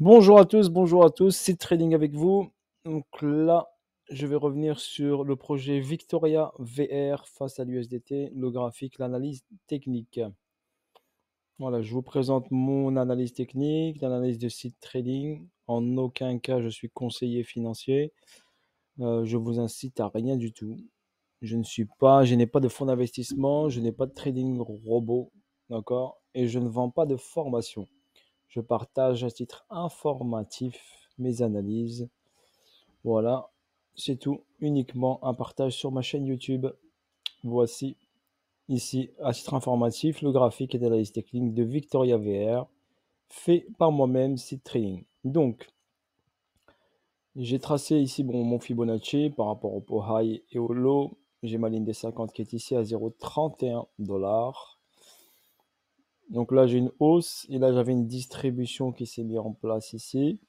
Bonjour à tous, c'est Trading avec vous. Donc là, je vais revenir sur le projet Victoria VR face à l'USDT, le graphique, l'analyse technique. Voilà, je vous présente mon analyse technique, l'analyse de site trading. En aucun cas, je suis conseiller financier. Je vous incite à rien du tout. Je n'ai pas de fonds d'investissement, je n'ai pas de trading robot, d'accord? Et je ne vends pas de formation. Je partage à titre informatif mes analyses. Voilà, c'est tout. Uniquement un partage sur ma chaîne YouTube. Voici ici, à titre informatif, le graphique et l'analyse technique de Victoria VR, fait par moi-même, site trading. Donc, j'ai tracé ici mon Fibonacci par rapport au high et au low. J'ai ma ligne des 50 qui est ici à 0,31 $. Donc là, j'ai une hausse et là, j'avais une distribution qui s'est mise en place ici.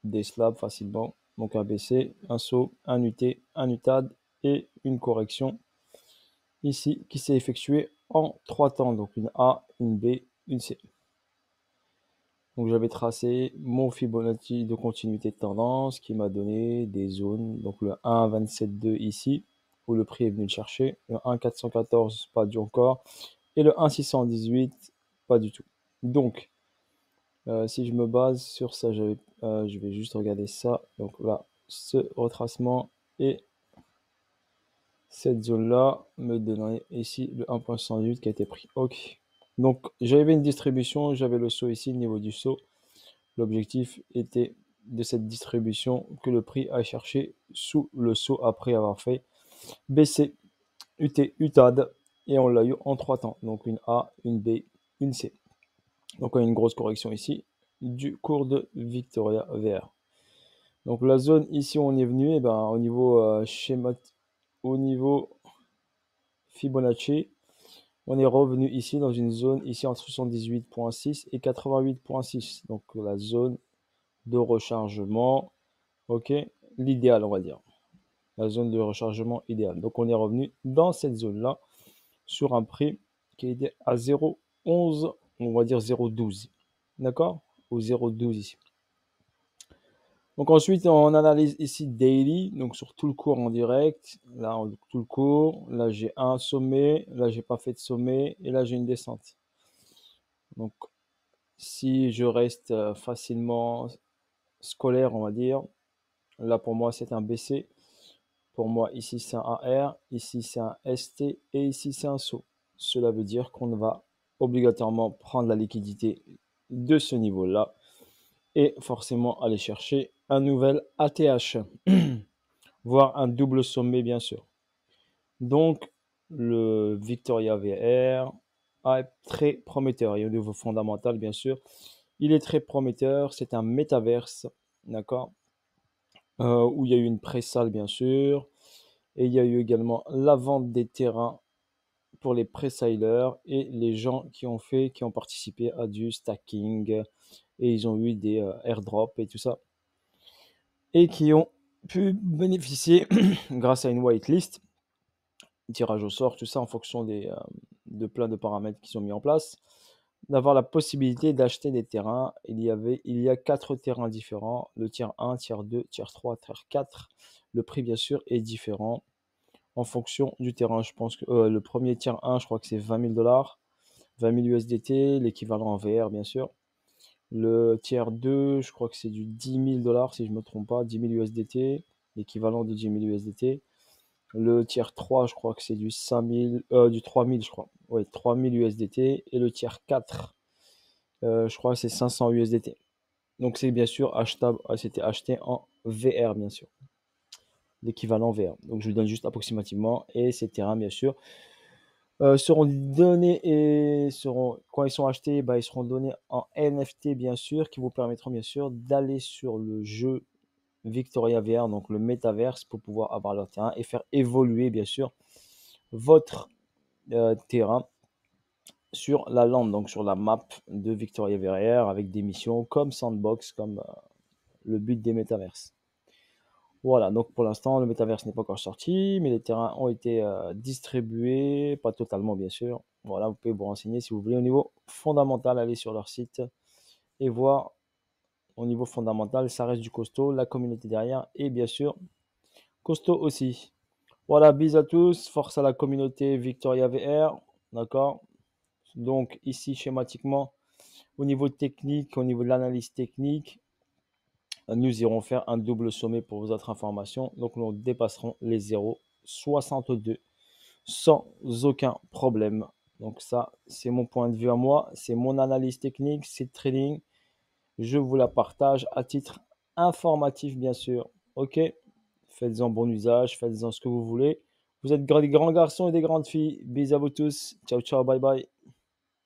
Des slabs facilement. Donc un BC, un saut, un UT, un UTAD et une correction ici qui s'est effectuée en 3 temps. Donc une A, une B, une C. Donc j'avais tracé mon Fibonacci de continuité de tendance qui m'a donné des zones. Donc le 1,27,2 ici où le prix est venu le chercher. Le 1,414 pas du encore. Et le 1,618 pas du tout. Donc si je me base sur ça, je vais juste regarder ça. Donc là, ce retracement et cette zone-là me donnerait ici le 1,108 qui a été pris. Ok. Donc j'avais une distribution, j'avais le saut ici, le niveau du saut. L'objectif était de cette distribution que le prix a cherché sous le saut après avoir fait BC, UT, UTAD et on l'a eu en 3 temps. Donc une A, une B, une C. Donc on a une grosse correction ici du cours de Victoria VR. Donc la zone ici où on est venu, au niveau schéma, au niveau Fibonacci, on est revenu ici dans une zone ici entre 78,6 et 88,6. Donc la zone de rechargement, ok, l'idéal on va dire, la zone de rechargement idéale. Donc on est revenu dans cette zone-là sur un prix qui était à 0,11, on va dire 0,12, d'accord, ou 0,12 ici. Donc ensuite, on analyse ici daily, donc sur tout le cours en direct. Là, tout le cours. Là, j'ai un sommet. Là, j'ai pas fait de sommet. Et là, j'ai une descente. Donc, si je reste facilement scolaire, on va dire, là, pour moi, c'est un BC. Pour moi, ici, c'est un AR. Ici, c'est un ST. Et ici, c'est un saut. Cela veut dire qu'on va obligatoirement prendre la liquidité de ce niveau-là et forcément aller chercher un nouvel ATH. Voire un double sommet, bien sûr. Donc, le Victoria VR est très prometteur. Et au niveau fondamental, bien sûr, il est très prometteur. C'est un métaverse, d'accord, où il y a eu une pré-salle, bien sûr, et il y a eu également la vente des terrains pour les pré-salers et les gens qui ont participé à du stacking et ils ont eu des airdrops et tout ça et qui ont pu bénéficier grâce à une whitelist, tirage au sort, tout ça en fonction de plein de paramètres qui sont mis en place, d'avoir la possibilité d'acheter des terrains. Il y a 4 terrains différents, le tiers 1, tiers 2, tiers 3, tiers 4. Le prix, bien sûr, est différent en fonction du terrain. Je pense que le premier tiers 1, je crois que c'est 20 000 $, 20 000 USDT, l'équivalent en VR, bien sûr. Le tiers 2, je crois que c'est du 10 000 $, si je ne me trompe pas, 10 000 USDT, l'équivalent de 10 000 USDT. Le tiers 3, je crois que c'est du 5000, du 3000, je crois. Ouais, 3000 USDT. Et le tiers 4, je crois que c'est 500 USDT. Donc c'est bien sûr achetable, c'était acheté en VR, bien sûr. L'équivalent VR. Donc je vous donne juste approximativement. Et ces terrains, bien sûr, seront donnés et quand ils sont achetés, bah, ils seront donnés en NFT, bien sûr, qui vous permettront, bien sûr, d'aller sur le jeu Victoria VR, donc le métaverse, pour pouvoir avoir leur terrain et faire évoluer, bien sûr, votre terrain sur la lande, donc sur la map de Victoria VR avec des missions comme Sandbox, comme le but des métaverses. Voilà, donc pour l'instant, le métaverse n'est pas encore sorti, mais les terrains ont été distribués, pas totalement bien sûr. Voilà, vous pouvez vous renseigner si vous voulez au niveau fondamental, aller sur leur site et voir au niveau fondamental, ça reste du costaud. La communauté derrière est bien sûr costaud aussi. Voilà, bis à tous. Force à la communauté Victoria VR. D'accord? Donc, ici, schématiquement, au niveau technique, au niveau de l'analyse technique, nous irons faire un double sommet pour votre information. Donc, nous dépasserons les 0,62 sans aucun problème. Donc, ça, c'est mon point de vue à moi. C'est mon analyse technique, c'est trading. Je vous la partage à titre informatif, bien sûr. OK? Faites-en bon usage, faites-en ce que vous voulez. Vous êtes des grands garçons et des grandes filles. Bisous à vous tous. Ciao, ciao, bye bye.